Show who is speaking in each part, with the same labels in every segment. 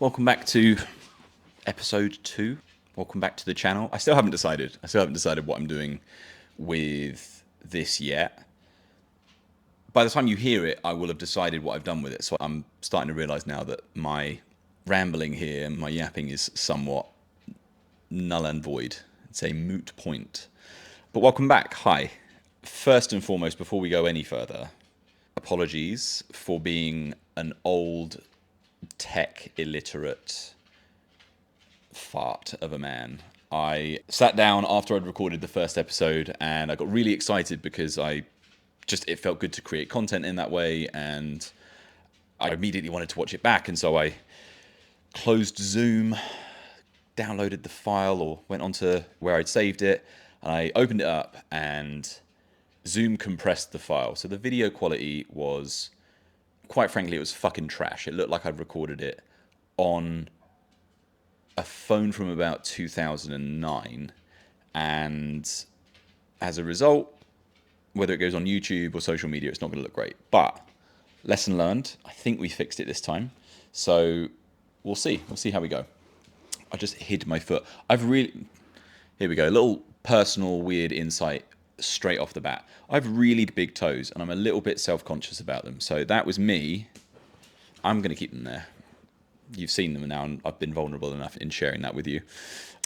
Speaker 1: welcome back to episode 2. Welcome back to the channel. I still haven't decided what I'm doing with this yet. By the time you hear it, I will have decided what I've done with it. So I'm starting to realize now that my rambling here, my yapping is somewhat null and void. It's a moot point. But welcome back. Hi. First and foremost, before we go any further, apologies for being an old, tech illiterate fart of a man. I sat down after I'd recorded the first episode and I got really excited because it felt good to create content in that way, and I immediately wanted to watch it back, and so I closed Zoom, downloaded the file or went onto where I'd saved it, and I opened it up and Zoom compressed the file. So the video quality was, quite frankly, it was fucking trash. It looked like I'd recorded it on a phone from about 2009, and as a result, whether it goes on YouTube or social media, it's not going to look great. But lesson learned. I think we fixed it this time, so we'll see how we go. I just hid my foot. Here we go, a little personal weird insight straight off the bat. I have really big toes and I'm a little bit self-conscious about them, so that was me. I'm going to keep them there. You've seen them now, and I've been vulnerable enough in sharing that with you.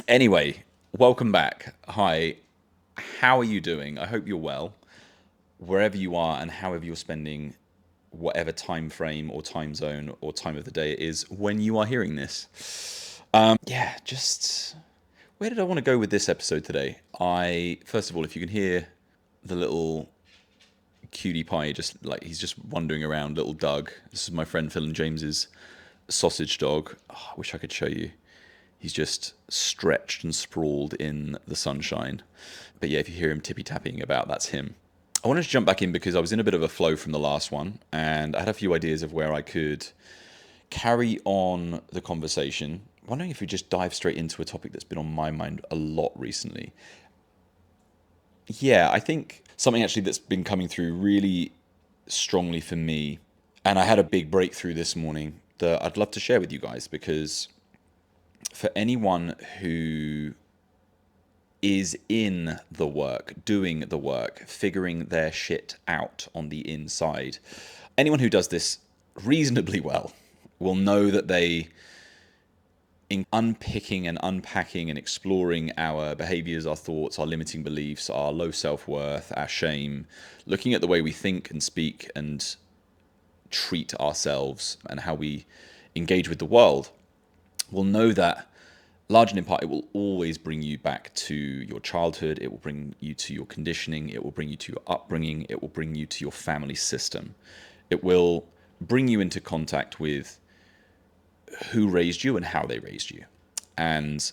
Speaker 1: Anyway, welcome back. Hi, how are you doing? I hope you're well, wherever you are and however you're spending whatever time frame or time zone or time of the day it is when you are hearing this. Just where did I want to go with this episode today? First of all, if you can hear the little cutie pie, he's just wandering around, little Doug. This is my friend Phil and James's sausage dog. I wish I could show you. He's just stretched and sprawled in the sunshine. But yeah, if you hear him tippy-tapping about, that's him. I wanted to jump back in because I was in a bit of a flow from the last one, and I had a few ideas of where I could carry on the conversation. I'm wondering if we just dive straight into a topic that's been on my mind a lot recently. Yeah, I think something actually that's been coming through really strongly for me, and I had a big breakthrough this morning that I'd love to share with you guys, because for anyone who is in the work, doing the work, figuring their shit out on the inside, anyone who does this reasonably well will know that in unpicking and unpacking and exploring our behaviors, our thoughts, our limiting beliefs, our low self-worth, our shame, looking at the way we think and speak and treat ourselves and how we engage with the world, will know that large and in part, it will always bring you back to your childhood. It will bring you to your conditioning. It will bring you to your upbringing. It will bring you to your family system. It will bring you into contact with who raised you and how they raised you. And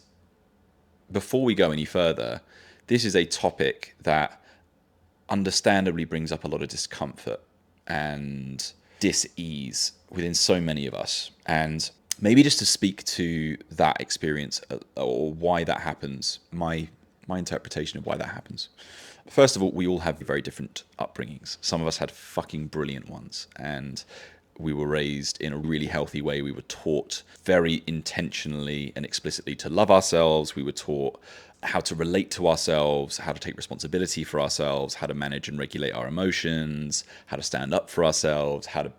Speaker 1: before we go any further, this is a topic that understandably brings up a lot of discomfort and dis-ease within so many of us. And maybe just to speak to that experience or why that happens, my interpretation of why that happens. First of all, we all have very different upbringings. Some of us had fucking brilliant ones, and we were raised in a really healthy way. We were taught very intentionally and explicitly to love ourselves. We were taught how to relate to ourselves, how to take responsibility for ourselves, how to manage and regulate our emotions, how to stand up for ourselves, how to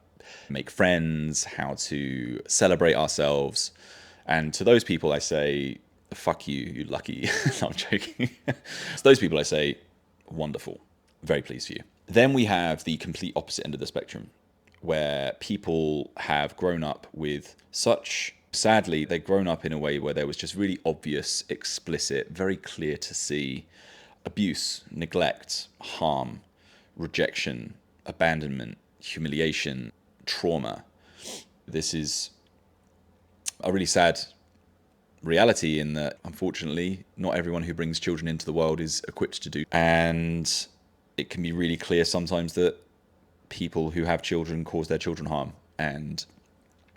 Speaker 1: make friends, how to celebrate ourselves. And to those people I say, fuck you, you lucky. No, I'm joking. To those people I say, wonderful, very pleased for you. Then we have the complete opposite end of the spectrum, where people have grown up with sadly, they've grown up in a way where there was just really obvious, explicit, very clear to see abuse, neglect, harm, rejection, abandonment, humiliation, trauma. This is a really sad reality in that, unfortunately, not everyone who brings children into the world is equipped to do. And it can be really clear sometimes that people who have children cause their children harm. And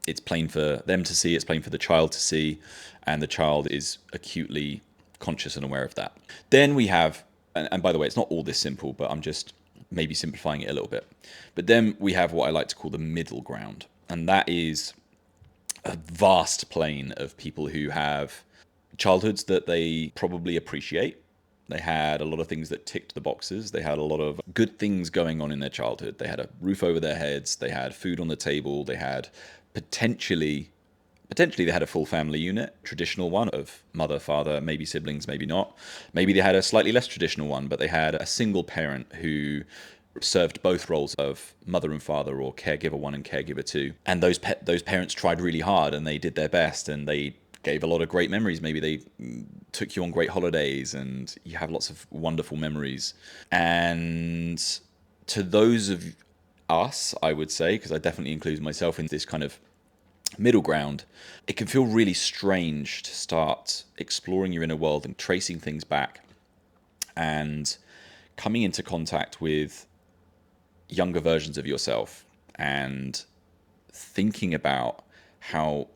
Speaker 1: it's plain for them to see, it's plain for the child to see, and the child is acutely conscious and aware of that. Then we have, and by the way, it's not all this simple, but I'm just maybe simplifying it a little bit. But then we have what I like to call the middle ground. And that is a vast plane of people who have childhoods that they probably appreciate. They had a lot of things that ticked the boxes. They had a lot of good things going on in their childhood. They had a roof over their heads. They had food on the table. They had potentially they had a full family unit, traditional one of mother, father, maybe siblings, maybe not. Maybe they had a slightly less traditional one, but they had a single parent who served both roles of mother and father, or caregiver one and caregiver two. And those parents tried really hard and they did their best and they gave a lot of great memories. Maybe they took you on great holidays and you have lots of wonderful memories. And to those of us, I would say, because I definitely include myself in this kind of middle ground, it can feel really strange to start exploring your inner world and tracing things back and coming into contact with younger versions of yourself and thinking about how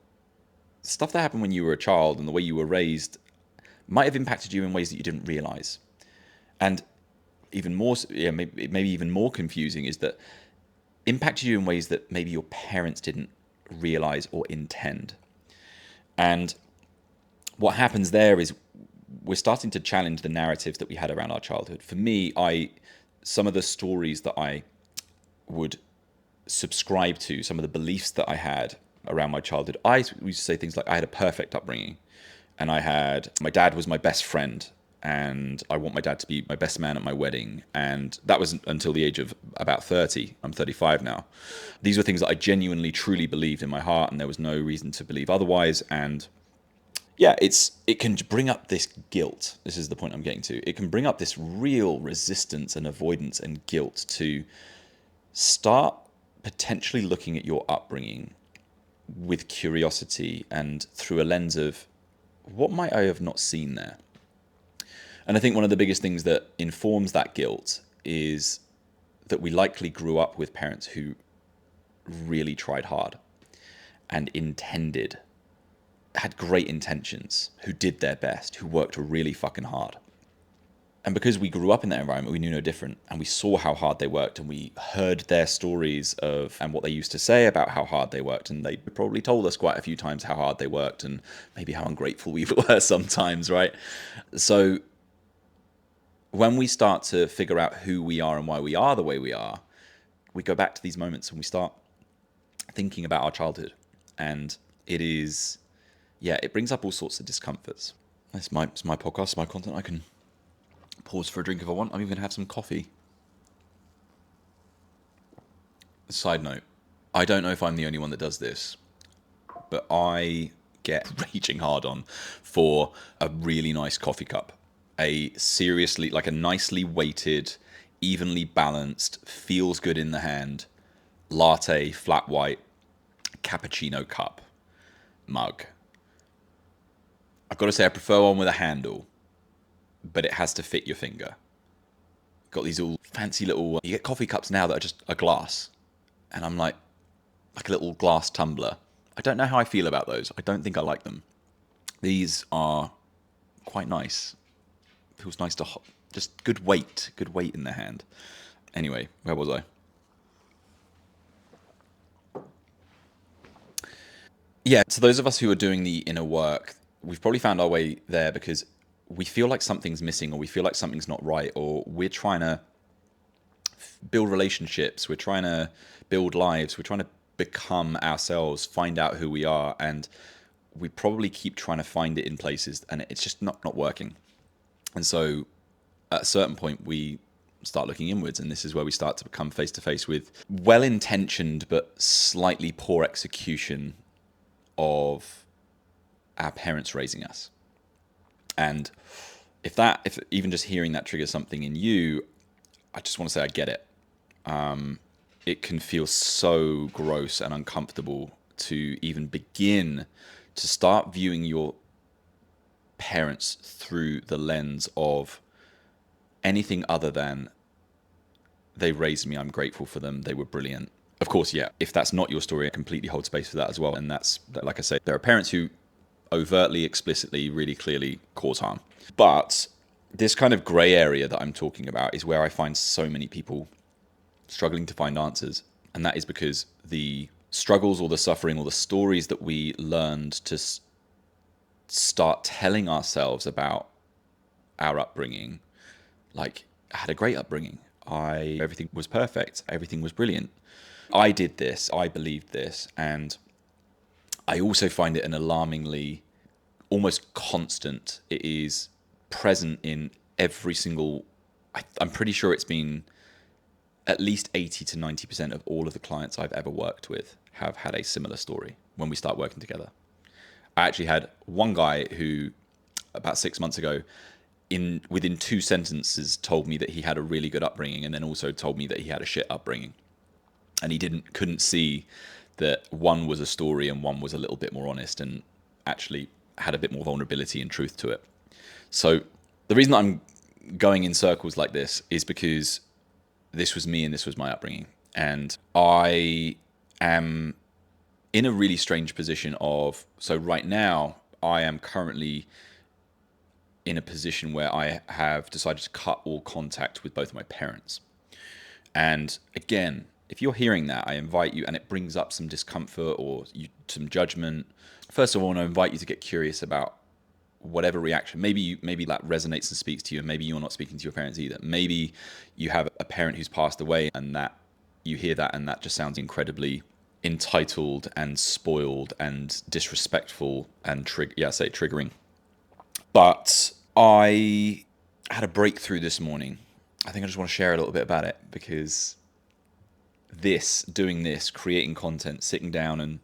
Speaker 1: stuff that happened when you were a child and the way you were raised might have impacted you in ways that you didn't realize. And even more, maybe even more confusing is that impacted you in ways that maybe your parents didn't realize or intend. And what happens there is we're starting to challenge the narratives that we had around our childhood. For me, some of the stories that I would subscribe to, some of the beliefs that I had around my childhood, I used to say things like I had a perfect upbringing, and my dad was my best friend, and I want my dad to be my best man at my wedding. And that was until the age of about 30. I'm 35 now. These were things that I genuinely, truly believed in my heart, and there was no reason to believe otherwise. And yeah, it can bring up this guilt. This is the point I'm getting to. It can bring up this real resistance and avoidance and guilt to start potentially looking at your upbringing with curiosity and through a lens of what might I have not seen there. And I think one of the biggest things that informs that guilt is that we likely grew up with parents who really tried hard and had great intentions, who did their best, who worked really fucking hard. And because we grew up in that environment, we knew no different, and we saw how hard they worked, and we heard their stories and what they used to say about how hard they worked, and they probably told us quite a few times how hard they worked and maybe how ungrateful we were sometimes, right? So when we start to figure out who we are and why we are the way we are, we go back to these moments and we start thinking about our childhood. And it brings up all sorts of discomforts. It's my podcast, my content. I can pause for a drink if I want. I'm even going to have some coffee. Side note, I don't know if I'm the only one that does this, but I get raging hard on for a really nice coffee cup. A nicely weighted, evenly balanced, feels good in the hand, latte, flat white, cappuccino cup, mug. I've got to say I prefer one with a handle, but it has to fit your finger. Got these all fancy little, you get coffee cups now that are just a glass, and I'm like a little glass tumbler. I don't know how I feel about those. I don't think I like them. These are quite nice. Feels nice to just good weight in the hand. Anyway, where was I? Yeah, so those of us who are doing the inner work, we've probably found our way there because we feel like something's missing, or we feel like something's not right, or we're trying to build relationships, we're trying to build lives, we're trying to become ourselves, find out who we are, and we probably keep trying to find it in places and it's just not working. And so at a certain point we start looking inwards, and this is where we start to become face to face with well-intentioned but slightly poor execution of our parents raising us. And if even just hearing that triggers something in you, I just want to say I get it. It can feel so gross and uncomfortable to even begin to start viewing your parents through the lens of anything other than they raised me, I'm grateful for them, they were brilliant. Of course, yeah, if that's not your story, I completely hold space for that as well. And that's, like I say, there are parents who overtly, explicitly, really clearly cause harm. But this kind of gray area that I'm talking about is where I find so many people struggling to find answers. And that is because the struggles or the suffering or the stories that we learned to start telling ourselves about our upbringing, like, I had a great upbringing. Everything was perfect. Everything was brilliant. I did this. I believed this. And I also find it an alarmingly, almost constant. It is present in every single, I'm pretty sure it's been at least 80 to 90% of all of the clients I've ever worked with have had a similar story when we start working together. I actually had one guy who, about 6 months ago, within 2 sentences, told me that he had a really good upbringing, and then also told me that he had a shit upbringing, and he couldn't see that one was a story and one was a little bit more honest and actually had a bit more vulnerability and truth to it. So the reason that I'm going in circles like this is because this was me and this was my upbringing, and I am in a really strange position of, so right now I am currently in a position where I have decided to cut all contact with both of my parents. And again, if you're hearing that, I invite you, and it brings up some discomfort or some judgment. First of all, I want to invite you to get curious about whatever reaction. Maybe that resonates and speaks to you, and maybe you're not speaking to your parents either. Maybe you have a parent who's passed away, and that you hear that, and that just sounds incredibly entitled and spoiled and disrespectful and triggering. But I had a breakthrough this morning. I think I just want to share a little bit about it, because doing this, creating content, sitting down and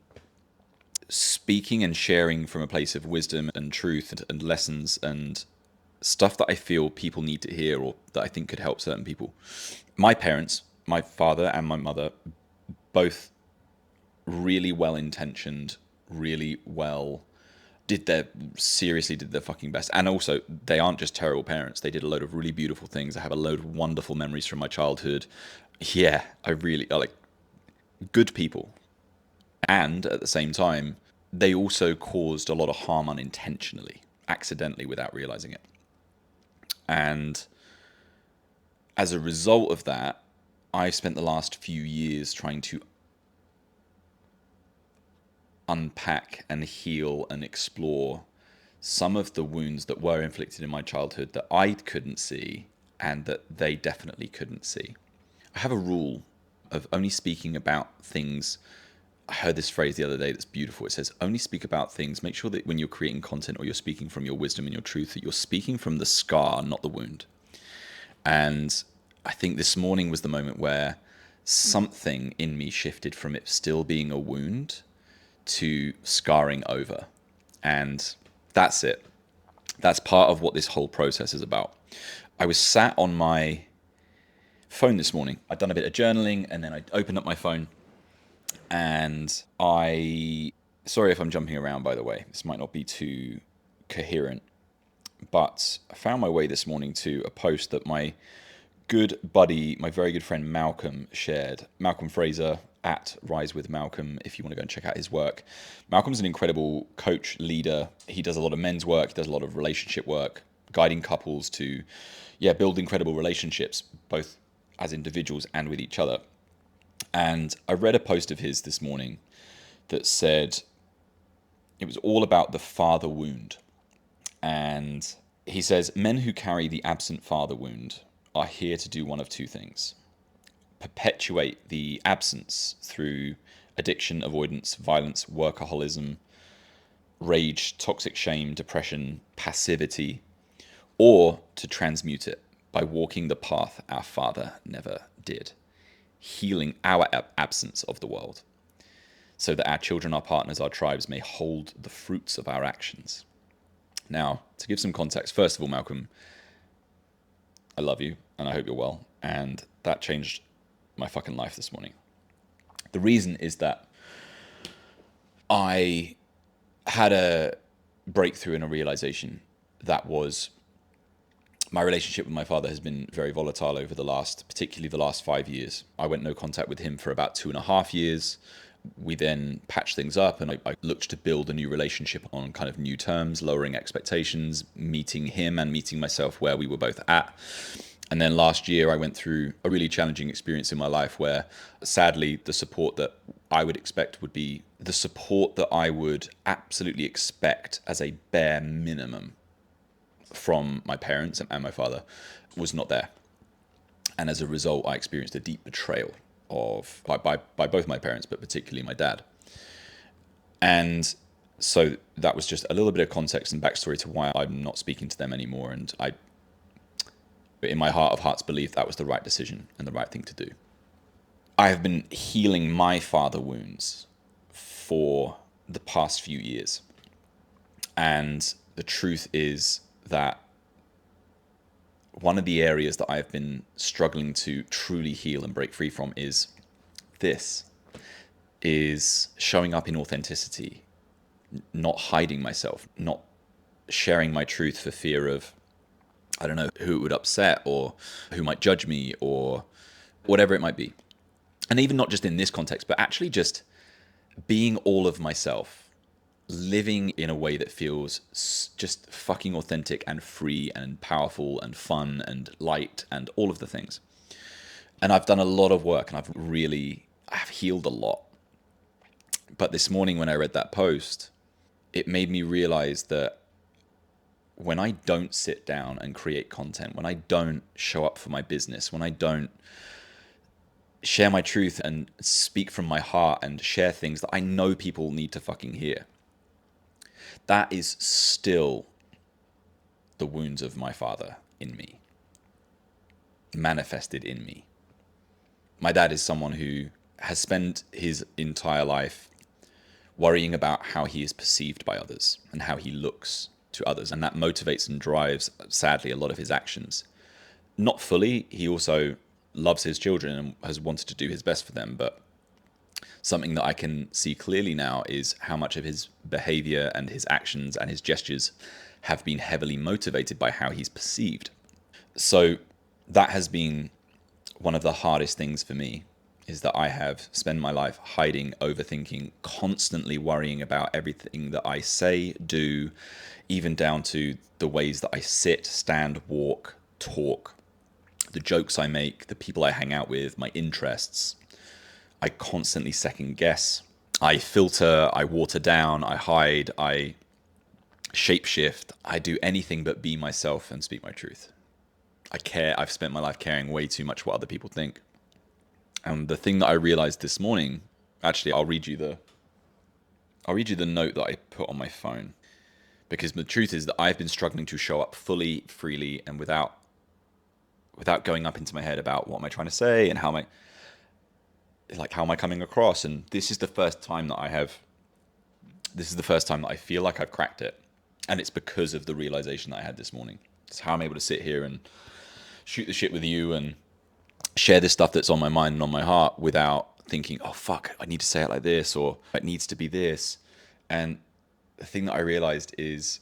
Speaker 1: speaking and sharing from a place of wisdom and truth and lessons and stuff that I feel people need to hear, or that I think could help certain people. My parents, my father and my mother, both really well-intentioned, did their fucking best. And also, they aren't just terrible parents. They did a load of really beautiful things. I have a load of wonderful memories from my childhood. Yeah, I like good people. And at the same time, they also caused a lot of harm unintentionally, accidentally, without realizing it. And as a result of that, I've spent the last few years trying to unpack and heal and explore some of the wounds that were inflicted in my childhood that I couldn't see and that they definitely couldn't see. I have a rule of only speaking about things. I heard this phrase the other day that's beautiful. It says, only speak about things. Make sure that when you're creating content or you're speaking from your wisdom and your truth, that you're speaking from the scar, not the wound. And I think this morning was the moment where something in me shifted from it still being a wound to scarring over. And that's it. That's part of what this whole process is about. I was sat on my phone this morning. I'd done a bit of journaling, and then I opened up my phone, and sorry if I'm jumping around, by the way. This might not be too coherent, but I found my way this morning to a post that my good buddy, my very good friend Malcolm shared. Malcolm Fraser, at Rise with Malcolm, if you want to go and check out his work. Malcolm's an incredible coach, leader. He does a lot of men's work. He does a lot of relationship work, guiding couples to, build incredible relationships, both as individuals and with each other. And I read a post of his this morning that said it was all about the father wound. And he says, men who carry the absent father wound are here to do one of two things: perpetuate the absence through addiction, avoidance, violence, workaholism, rage, toxic shame, depression, passivity, or to transmute it by walking the path our father never did, healing our absence of the world, so that our children, our partners, our tribes may hold the fruits of our actions. Now, to give some context, first of all, Malcolm, I love you and I hope you're well. And that changed my fucking life this morning. The reason is that I had a breakthrough and a realization that was my relationship with my father has been very volatile over particularly the last 5 years. I went no contact with him for about 2.5 years. We then patched things up, and I looked to build a new relationship on kind of new terms, lowering expectations, meeting him and meeting myself where we were both at. And then last year I went through a really challenging experience in my life where, sadly, the support that I would expect would be the support that I would absolutely expect as a bare minimum from my parents and my father was not there. And as a result, I experienced a deep betrayal of by both my parents, but particularly my dad. And so that was just a little bit of context and backstory to why I'm not speaking to them anymore. And I, in my heart of hearts, believe that was the right decision and the right thing to do. I have been healing my father wounds for the past few years. And the truth is that one of the areas that I've been struggling to truly heal and break free from is showing up in authenticity, not hiding myself, not sharing my truth for fear of, I don't know, who it would upset or who might judge me or whatever it might be. And even not just in this context, but actually just being all of myself, living in a way that feels just fucking authentic and free and powerful and fun and light and all of the things. And I've done a lot of work and I've healed a lot. But this morning when I read that post, it made me realize that when I don't sit down and create content, when I don't show up for my business, when I don't share my truth and speak from my heart and share things that I know people need to fucking hear, that is still the wounds of my father in me, manifested in me. My dad is someone who has spent his entire life worrying about how he is perceived by others and how he looks to others. And that motivates and drives, sadly, a lot of his actions. Not fully. He also loves his children and has wanted to do his best for them. But something that I can see clearly now is how much of his behavior and his actions and his gestures have been heavily motivated by how he's perceived. So that has been one of the hardest things for me, is that I have spent my life hiding, overthinking, constantly worrying about everything that I say, do, even down to the ways that I sit, stand, walk, talk, the jokes I make, the people I hang out with, my interests. I constantly second guess. I filter, I water down, I hide, I shapeshift. I do anything but be myself and speak my truth. I care. I've spent my life caring way too much what other people think. And the thing that I realized this morning, actually, I'll read you the note that I put on my phone, because the truth is that I've been struggling to show up fully, freely, and without going up into my head about what am I trying to say and how am I coming across. And this is the first time that I feel like I've cracked it. And it's because of the realization that I had this morning. It's how I'm able to sit here and shoot the shit with you and share this stuff that's on my mind and on my heart without thinking, oh fuck, I need to say it like this, or it needs to be this. And the thing that I realized is,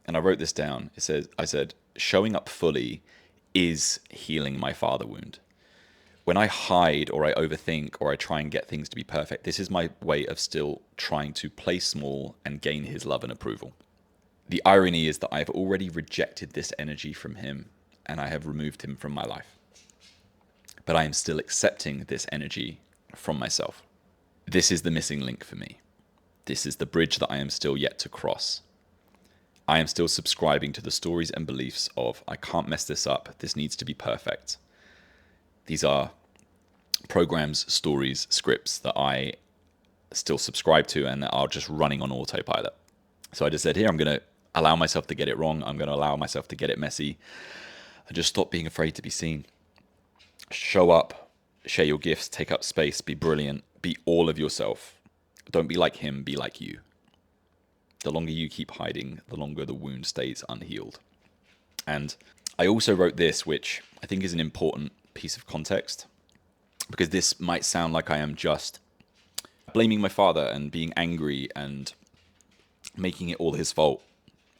Speaker 1: and I wrote this down, I said, showing up fully is healing my father wound. When I hide or I overthink or I try and get things to be perfect, this is my way of still trying to play small and gain his love and approval. The irony is that I've already rejected this energy from him and I have removed him from my life. But I am still accepting this energy from myself. This is the missing link for me. This is the bridge that I am still yet to cross. I am still subscribing to the stories and beliefs of, I can't mess this up, this needs to be perfect. These are programs, stories, scripts that I still subscribe to and that are just running on autopilot. So I just said, here, I'm going to allow myself to get it wrong. I'm going to allow myself to get it messy. And just stop being afraid to be seen. Show up, share your gifts, take up space, be brilliant, be all of yourself. Don't be like him, be like you. The longer you keep hiding, the longer the wound stays unhealed. And I also wrote this, which I think is an important piece of context, because this might sound like I am just blaming my father and being angry and making it all his fault,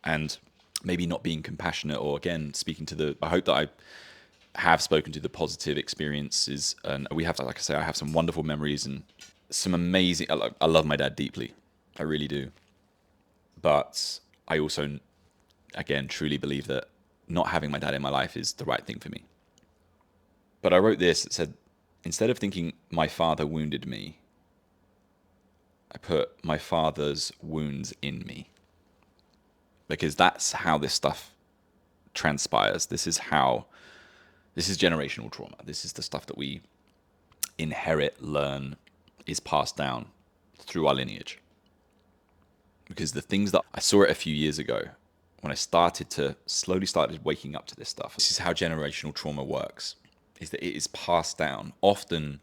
Speaker 1: and maybe not being compassionate, or again, I hope that I have spoken to the positive experiences, and we have, like I say, I have some wonderful memories and some amazing, I love my dad deeply. I really do. But I also, again, truly believe that not having my dad in my life is the right thing for me. But I wrote this, it said, instead of thinking my father wounded me, I put my father's wounds in me, because that's how this stuff transpires. This is generational trauma. This is the stuff that we inherit, learn, is passed down through our lineage. Because the things that I saw it a few years ago when I slowly started waking up to this stuff. This is how generational trauma works, is that it is passed down, often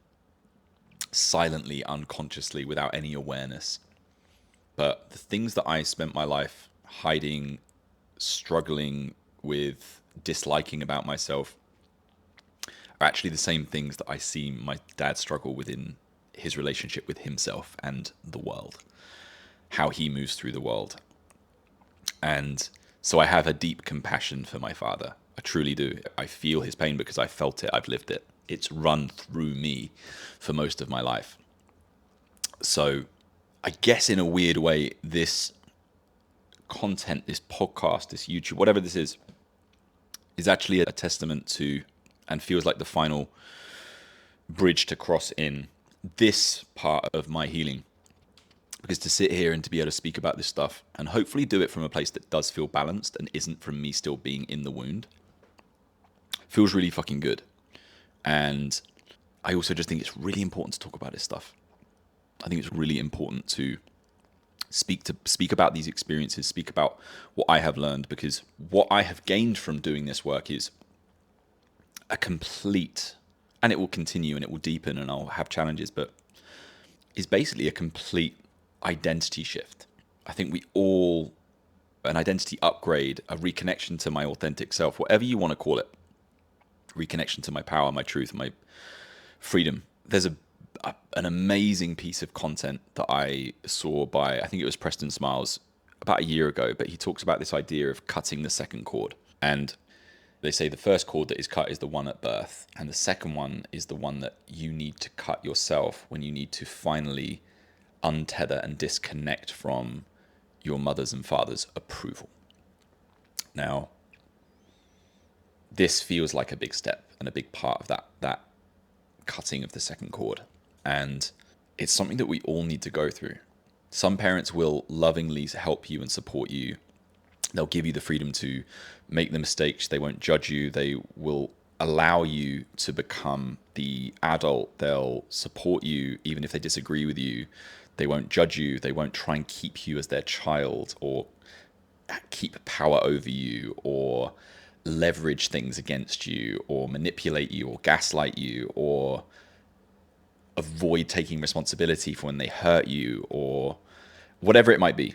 Speaker 1: silently, unconsciously, without any awareness. But the things that I spent my life hiding, struggling with, disliking about myself are actually the same things that I see my dad struggle within his relationship with himself and the world, how he moves through the world. And so I have a deep compassion for my father. I truly do. I feel his pain because I felt it. I've lived it. It's run through me for most of my life. So I guess in a weird way, this content, this podcast, this YouTube, whatever this is actually a testament to, and feels like the final bridge to cross in this part of my healing. Because to sit here and to be able to speak about this stuff and hopefully do it from a place that does feel balanced and isn't from me still being in the wound feels really fucking good. And I also just think it's really important to talk about this stuff. I think it's really important to speak about these experiences, speak about what I have learned, because what I have gained from doing this work is a complete, and it will continue and it will deepen and I'll have challenges, but is basically a complete identity shift. I think we all, an identity upgrade, a reconnection to my authentic self, whatever you want to call it, reconnection to my power, my truth, my freedom. There's an amazing piece of content that I saw by, I think it was Preston Smiles about a year ago, but he talks about this idea of cutting the second cord. And they say the first cord that is cut is the one at birth, and the second one is the one that you need to cut yourself when you need to finally untether and disconnect from your mother's and father's approval. Now, this feels like a big step and a big part of that cutting of the second cord. And it's something that we all need to go through. Some parents will lovingly help you and support you. They'll give you the freedom to make the mistakes. They won't judge you. They will allow you to become the adult. They'll support you even if they disagree with you. They won't judge you. They won't try and keep you as their child or keep power over you or leverage things against you or manipulate you or gaslight you or avoid taking responsibility for when they hurt you or whatever it might be.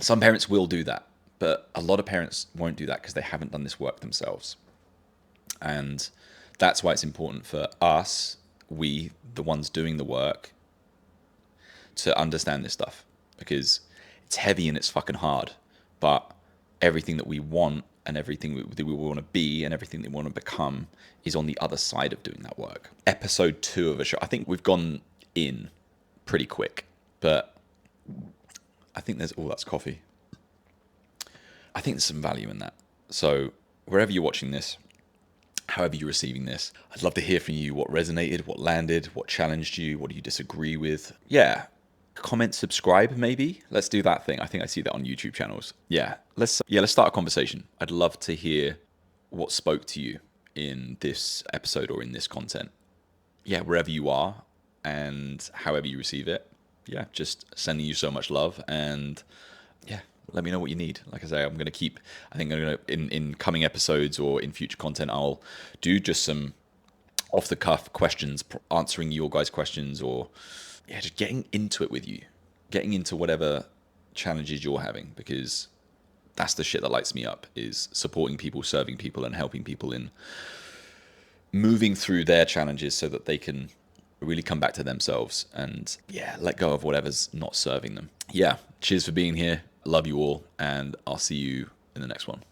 Speaker 1: Some parents will do that, but a lot of parents won't do that because they haven't done this work themselves. And that's why it's important for us, we, the ones doing the work, to understand this stuff, because it's heavy and it's fucking hard, but everything that we want and everything that we want to be and everything that we want to become is on the other side of doing that work. Episode 2 of a show. I think we've gone in pretty quick, but I think there's, that's coffee. I think there's some value in that. So wherever you're watching this, however you're receiving this, I'd love to hear from you. What resonated, what landed, what challenged you, what do you disagree with? Yeah. Comment, subscribe, maybe. Let's do that thing. I think I see that on YouTube channels. Let's start a conversation. I'd love to hear what spoke to you in this episode or in this content. Wherever you are and however you receive it. Just sending you so much love, and let me know what you need. Like I say, I'm going to in coming episodes or in future content, I'll do just some off the cuff questions, answering your guys' questions, or just getting into it with you, getting into whatever challenges you're having, because that's the shit that lights me up, is supporting people, serving people, and helping people in moving through their challenges so that they can really come back to themselves and let go of whatever's not serving them. Cheers for being here. Love you all, and I'll see you in the next one.